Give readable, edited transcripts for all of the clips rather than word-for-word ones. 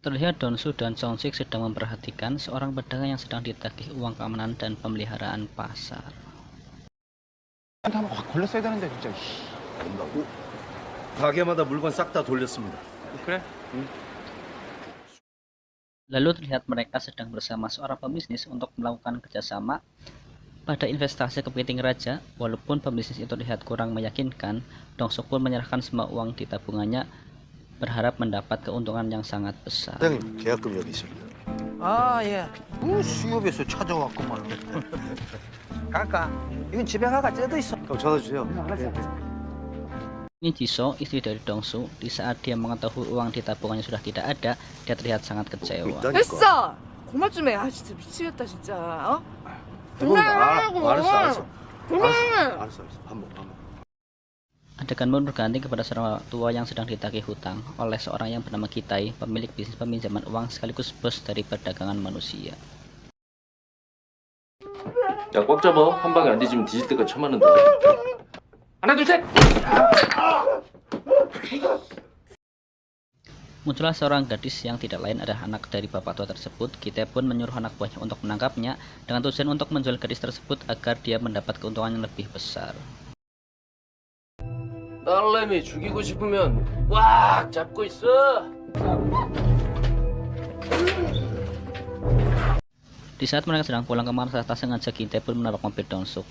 Terlihat Donsu dan Songsik sedang memperhatikan seorang pedagang yang sedang ditagih uang keamanan dan pemeliharaan pasar. 한번 확 걸렸어야 되는데 진짜. 온다고? 가게마다 물건 싹 다 돌렸습니다. 그래? Lalu terlihat mereka sedang bersama seorang pebisnis untuk melakukan kerjasama pada investasi kepiting raja. Walaupun pebisnis itu terlihat kurang meyakinkan, Dongsuk pun menyerahkan semua uang di tabungannya berharap mendapat keuntungan yang sangat besar. 사장님 계약금 여기 있습니다. 아, 예. 수협에서 찾아왔구만. 갈까? 이건 집에 가가 째도 있어. 그럼 전화 주세요. Ini Jisoo, istri dari Dongsu. Di saat dia mengetahui uang di tabungannya sudah tidak ada, dia terlihat sangat kecewa. 됐어! 그만 좀 해. 아 진짜 미치겠다 진짜. 어? 알았어. 그만해! 밥 먹. Adegan pun berganti kepada seorang tua yang sedang ditagih hutang oleh seorang yang bernama Kitai, pemilik bisnis peminjaman uang sekaligus bos dari perdagangan manusia. 야, 꽉 잡아. 한 방에 안 뒤지면 뒤질 때까지 참았는다. 하나, 둘, 셋! Muncullah seorang gadis yang tidak lain adalah anak dari bapak tua tersebut. Kitai pun menyuruh anak buahnya untuk menangkapnya dengan tujuan untuk menjual gadis tersebut agar dia mendapat keuntungan yang lebih besar. 딸내미 죽이고 싶으면 꽉 잡고 있어. Di saat mereka sedang pulang ke markas, tak sengaja Kitai pun menabrak mobil Dongsuk.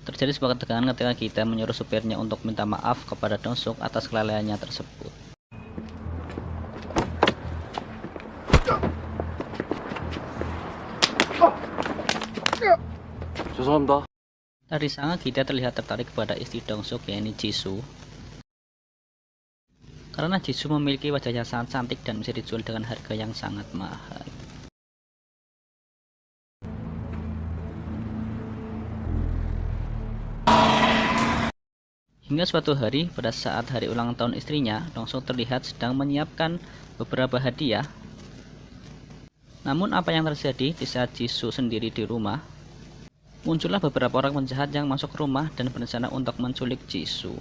Terjadi sebuah ketegangan ketika Kitai menyuruh supirnya untuk minta maaf kepada Dongsuk atas kelalaiannya tersebut. 죄송합니다. Dari sana Kitai terlihat tertarik kepada istri Dongsuk, yaitu Jisoo. Karena Jisoo memiliki wajah yang sangat cantik dan bisa dijual dengan harga yang sangat mahal. Hingga suatu hari, pada saat hari ulang tahun istrinya, Dongsuk terlihat sedang menyiapkan beberapa hadiah. Namun apa yang terjadi di saat Jisoo sendiri di rumah? Muncullah beberapa orang penjahat yang masuk rumah dan berencana untuk menculik Jisoo.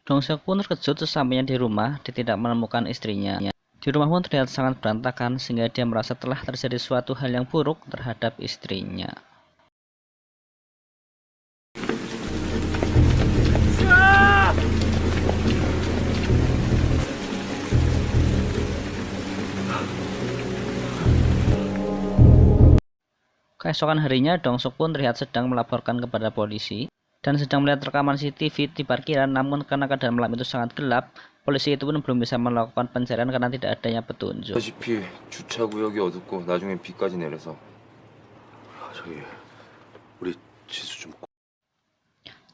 Dongsuk pun terkejut sesampainya di rumah, dia tidak menemukan istrinya. Di rumah pun terlihat sangat berantakan sehingga dia merasa telah terjadi suatu hal yang buruk terhadap istrinya. Keesokan harinya, Dongsuk pun terlihat sedang melaporkan kepada polisi dan sedang melihat rekaman CCTV di parkiran. Namun karena keadaan malam itu sangat gelap, polisi itu pun belum bisa melakukan pencarian karena tidak adanya petunjuk. 다시피 주차 구역이 어둡고 나중에 비까지 내려서 저기 우리 지수 좀.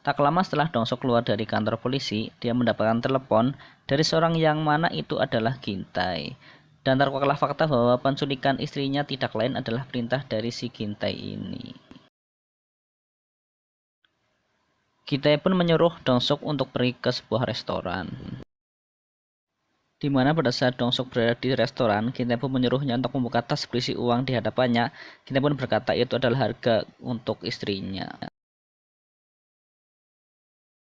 Tak lama setelah Dongsuk keluar dari kantor polisi, dia mendapatkan telepon dari seorang yang mana itu adalah Gintai. Dan terkuaklah fakta bahwa penculikan istrinya tidak lain adalah perintah dari si Gintai ini. Gintai pun menyuruh Dongsuk untuk pergi ke sebuah restoran. Di mana pada saat Dongsuk berada di restoran, Gintai pun menyuruhnya untuk membuka tas berisi uang di hadapannya. Gintai pun berkata itu adalah harga untuk istrinya.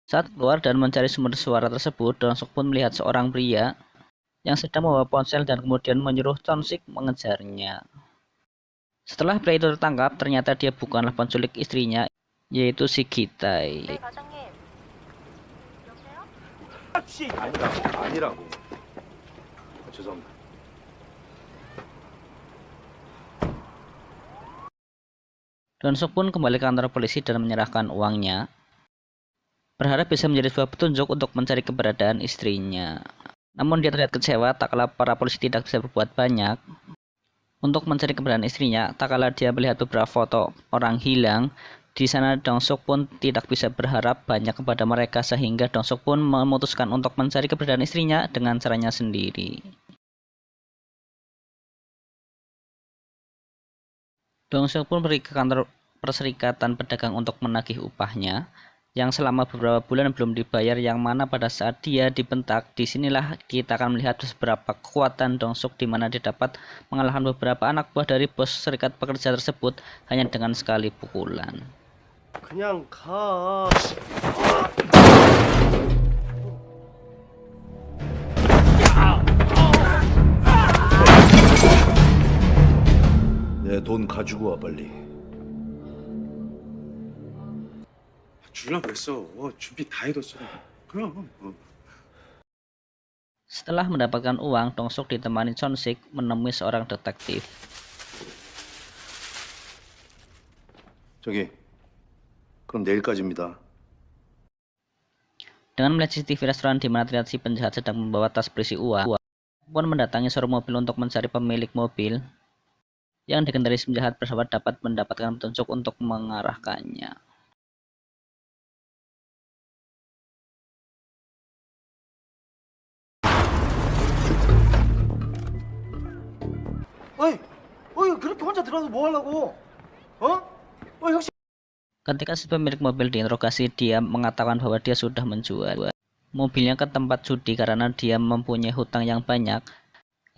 Saat keluar dan mencari sumber suara tersebut, Dongsuk pun melihat seorang pria yang sedang membawa ponsel dan kemudian menyuruh Songsik mengejarnya. Setelah pria itu tertangkap, ternyata dia bukanlah penculik istrinya, yaitu si Gintai. 아니라고. 죄송합니다. Dongsuk pun kembali ke kantor polisi dan menyerahkan uangnya, berharap bisa menjadi sebuah petunjuk untuk mencari keberadaan istrinya. Namun dia terlihat kecewa tak kala para polisi tidak bisa berbuat banyak untuk mencari keberadaan istrinya. Tak kala dia melihat beberapa foto orang hilang, di sana Dongsuk pun tidak bisa berharap banyak kepada mereka sehingga Dongsuk pun memutuskan untuk mencari keberadaan istrinya dengan caranya sendiri. Dongsuk pun pergi ke kantor perserikatan pedagang untuk menagih upahnya, yang selama beberapa bulan belum dibayar, yang mana pada saat dia dibentak, disinilah kita akan melihat seberapa kekuatan Dong-suk, di mana dia dapat mengalahkan beberapa anak buah dari bos serikat pekerja tersebut hanya dengan sekali pukulan. 그냥 가. 내 돈 가지고 와 빨리. 주려고 그랬어. 준비 다 해뒀어. 그럼. Setelah mendapatkan uang, Dong-suk ditemani Chon-sik menemui seorang detektif. 저기. 그럼 내일까지입니다. Dengan melihat CCTV restoran di mana terlihat si penjahat sedang membawa tas berisi uang, pun mendatangi showroom mobil untuk mencari pemilik mobil yang dikendarai si penjahat, berharap dapat mendapatkan petunjuk untuk mengarahkannya. 어이, 그렇게 혼자 들어가서 뭐 하려고? 혁신. Ketika si pemilik mobil diinterogasi, dia mengatakan bahwa dia sudah menjual mobilnya ke tempat judi karena dia mempunyai hutang yang banyak,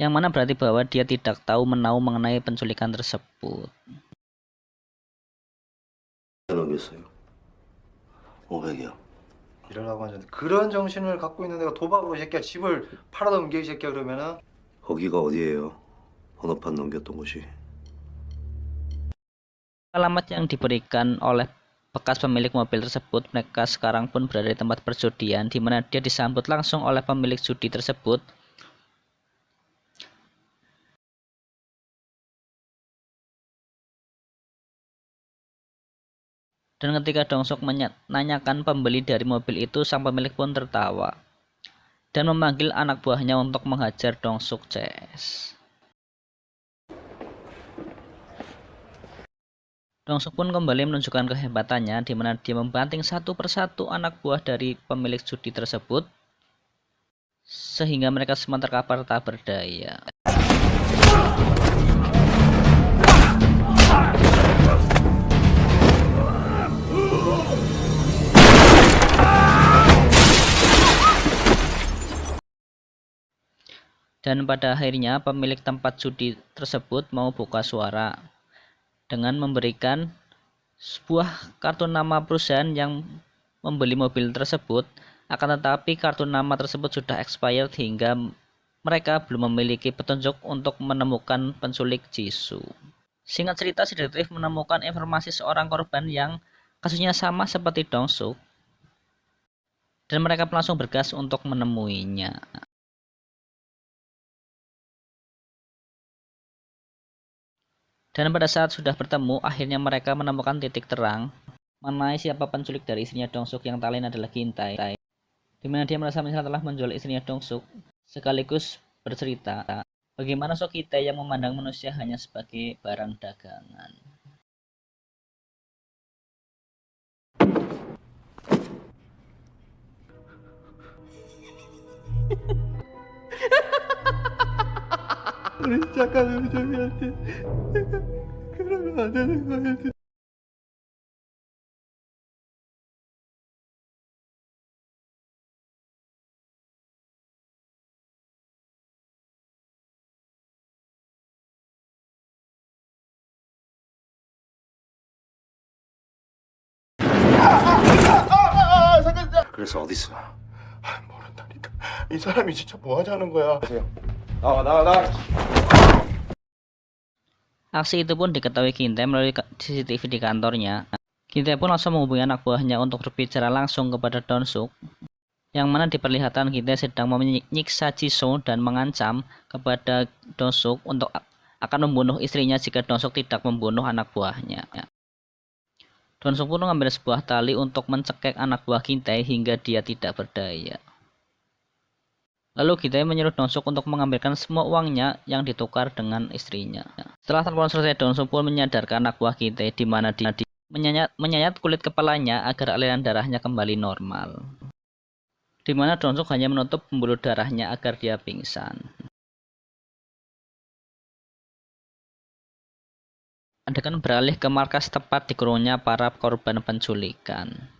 yang mana berarti bahwa dia tidak tahu menahu mengenai penculikan tersebut. 넘겼어요. 500이요. 이러라고 하는데 그런 정신을 갖고 있는 애가 도박으로 이 새끼야 집을 팔아넘겨 이 새끼야 그러면은 거기가 어디예요? 번호판 넘겼던 곳이. Alamat yang diberikan oleh bekas pemilik mobil tersebut, mereka sekarang pun berada di tempat perjudian, di mana dia disambut langsung oleh pemilik judi tersebut. Dan ketika Dong-suk menanyakan pembeli dari mobil itu, sang pemilik pun tertawa dan memanggil anak buahnya untuk menghajar Dong-suk CS. Dong-suk pun kembali menunjukkan kehebatannya, di mana dia membanting satu persatu anak buah dari pemilik judi tersebut, sehingga mereka semua terkapar tak berdaya. Dan pada akhirnya pemilik tempat judi tersebut mau buka suara dengan memberikan sebuah kartu nama perusahaan yang membeli mobil tersebut, akan tetapi kartu nama tersebut sudah expired hingga mereka belum memiliki petunjuk untuk menemukan penculik Jisoo. Singkat cerita, si detektif menemukan informasi seorang korban yang kasusnya sama seperti Dong-suk, dan mereka langsung bergas untuk menemuinya. Dan pada saat sudah bertemu, akhirnya mereka menemukan titik terang mengenai siapa penculik dari istrinya Dong-suk, yang tak lain adalah Gintae, di mana dia merasa menyesal telah menjual istrinya Dong-suk, sekaligus bercerita bagaimana Sok Gintae yang memandang manusia hanya sebagai barang dagangan. 우리 시작하는 저기한테 그러면 안 되는 거야. 그래서 어디 있어? 모른다니까. 이 사람이 진짜 뭐 하자는 거야. 나와. Aksi itu pun diketahui Gintae melalui CCTV di kantornya. Gintae pun langsung menghubungi anak buahnya untuk berbicara langsung kepada Dong-suk, yang mana diperlihatkan Gintae sedang menyiksa Jisoo dan mengancam kepada Dong-suk untuk akan membunuh istrinya jika Dong-suk tidak membunuh anak buahnya. Dong-suk pun mengambil sebuah tali untuk mencekik anak buah Gintae hingga dia tidak berdaya. Lalu Gintae menyuruh Dong-suk untuk mengambilkan semua uangnya yang ditukar dengan istrinya. Setelah telepon selesai, Dong-suk pun menyadarkan anak buah Gintae, di mana dia menyayat kulit kepalanya agar aliran darahnya kembali normal. Di mana Dong-suk hanya menutup pembuluh darahnya agar dia pingsan. Adegan beralih ke markas tepat dikurungnya para korban penculikan.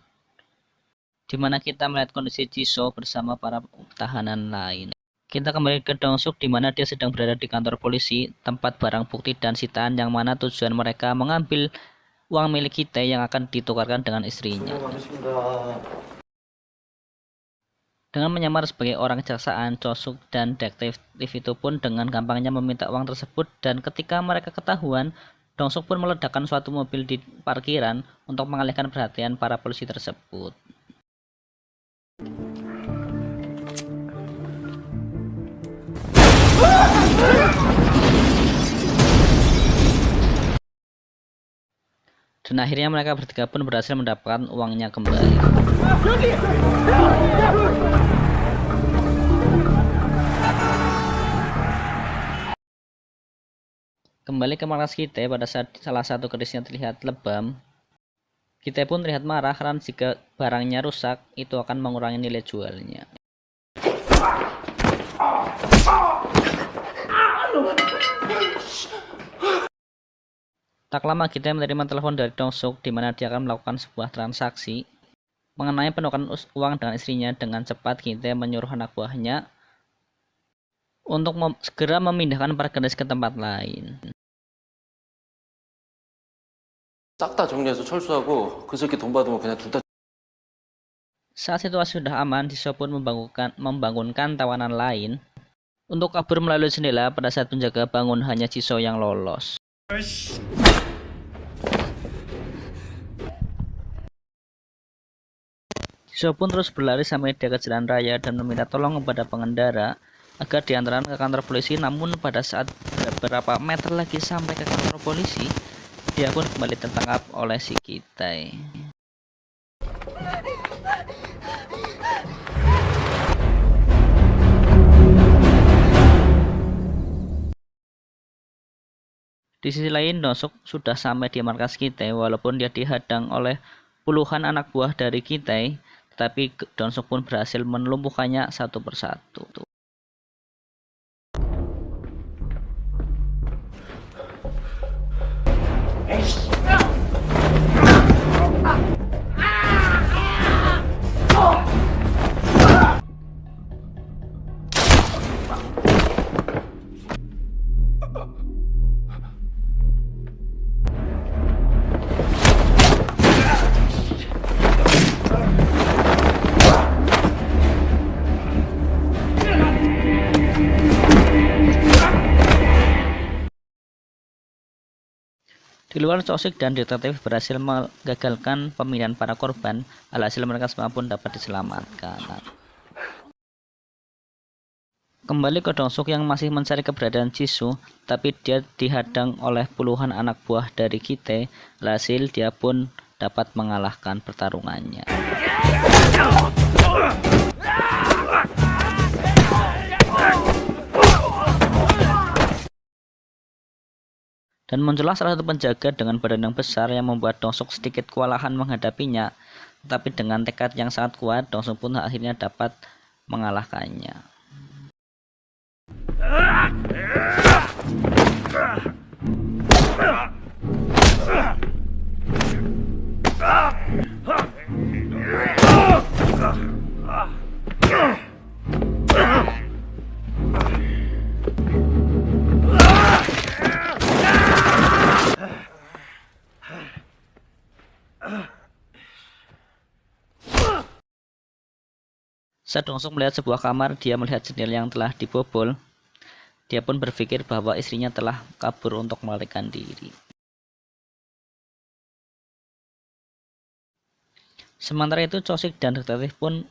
di mana kita melihat kondisi Jisoo bersama para tahanan lain. Kita kembali ke Dong-suk di mana dia sedang berada di kantor polisi, tempat barang bukti dan sitaan yang mana tujuan mereka mengambil uang milik kita yang akan ditukarkan dengan istrinya. Dengan menyamar sebagai orang kejaksaan, Cho-suk dan detektif itu pun dengan gampangnya meminta uang tersebut, dan ketika mereka ketahuan, Dong-suk pun meledakkan suatu mobil di parkiran untuk mengalihkan perhatian para polisi tersebut. Dan akhirnya mereka bertiga pun berhasil mendapatkan uangnya kembali. Kembali ke markas kita pada saat salah satu kerisnya terlihat lebam. Kita pun terlihat marah karena jika barangnya rusak, itu akan mengurangi nilai jualnya. Tak lama kita menerima telepon dari Dong-suk di mana dia akan melakukan sebuah transaksi mengenai penukaran uang dengan istrinya. Dengan cepat kita menyuruh anak buahnya untuk segera memindahkan para gadis ke tempat lain. 싹 다 정리해서 철수하고 그 새끼 돈 받으면 그냥 둘 다. Saat situasi sudah aman, Jisoo pun membangunkan tawanan lain untuk kabur melalui jendela. Pada saat penjaga bangun, hanya Jisoo yang lolos. Jisoo pun terus berlari sampai dia ke jalan raya dan meminta tolong kepada pengendara agar diantarkan ke kantor polisi. Namun pada saat beberapa meter lagi sampai ke kantor polisi, dia pun kembali tertangkap oleh si Kitai. Di sisi lain, Dong-suk sudah sampai di markas Kitai walaupun dia dihadang oleh puluhan anak buah dari Kitai, tetapi Dong-suk pun berhasil melumpuhkannya satu persatu. Di luar, Cho-suk dan detektif berhasil menggagalkan pemindahan para korban. Alhasil mereka semua pun dapat diselamatkan. Kembali ke Dong-suk yang masih mencari keberadaan Jisoo, tapi dia dihadang oleh puluhan anak buah dari Kitai. Alhasil dia pun dapat mengalahkan pertarungannya. Dan muncullah salah satu penjaga dengan badan yang besar yang membuat Dong-suk sedikit kewalahan menghadapinya. Tetapi dengan tekad yang sangat kuat, Dong-suk pun akhirnya dapat mengalahkannya. Saat Dong-suk melihat sebuah kamar, dia melihat jendela yang telah dibobol. Dia pun berpikir bahwa istrinya telah kabur untuk melarikan diri. Sementara itu, Cho-suk dan detektif pun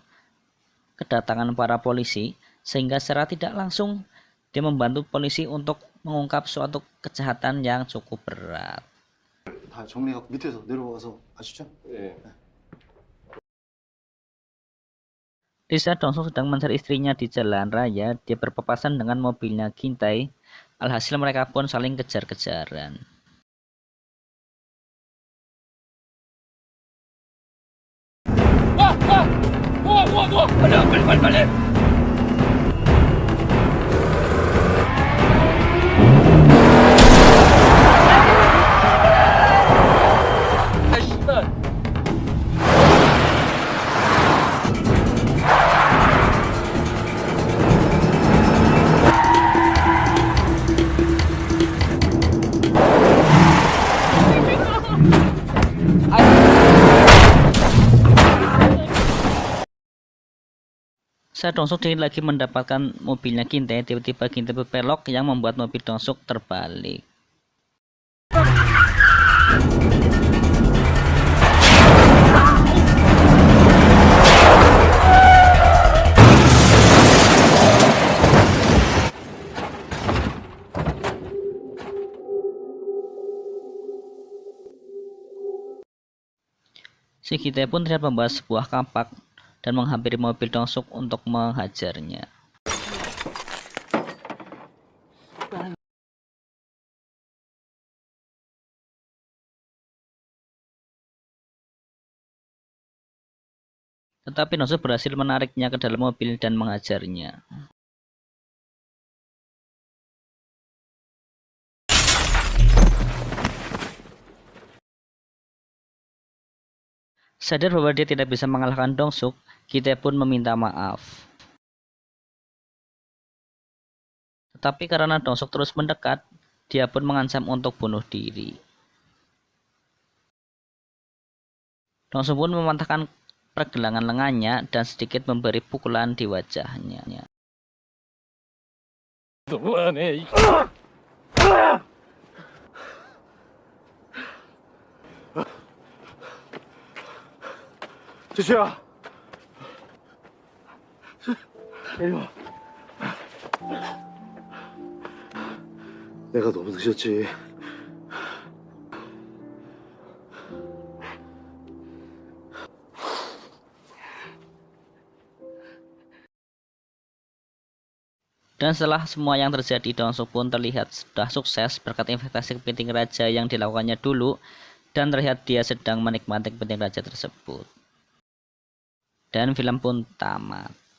kedatangan para polisi, sehingga secara tidak langsung dia membantu polisi untuk mengungkap suatu kejahatan yang cukup berat. 다 정리하고 밑에서 내려와서 아시죠? 예. Di saat Dong-suk sedang mencari istrinya di jalan raya, dia berpapasan dengan mobilnya Kitai. Alhasil mereka pun saling kejar-kejaran. Saat Dongsuk ingin lagi mendapatkan mobilnya Kinte, tiba-tiba Kinte berbelok yang membuat mobil Dongsuk terbalik. Si Kinte pun terlihat membawa sebuah kampak dan menghampiri mobil Dongsuk untuk menghajarnya. Tetapi Dongsuk berhasil menariknya ke dalam mobil dan menghajarnya. Sadar bahwa dia tidak bisa mengalahkan Dongsuk, Kinte pun meminta maaf. Tetapi karena Dongsuk terus mendekat, dia pun mengancam untuk bunuh diri. Dongsuk pun mematahkan pergelangan lengannya dan sedikit memberi pukulan di wajahnya. 지수야. 이리 와. 내가 너무 늦었지. Dan setelah semua yang terjadi, Dongsuk pun terlihat sudah sukses berkat investasi kepiting raja yang dilakukannya dulu, dan terlihat dia sedang menikmati kepiting raja tersebut. Dan film pun tamat.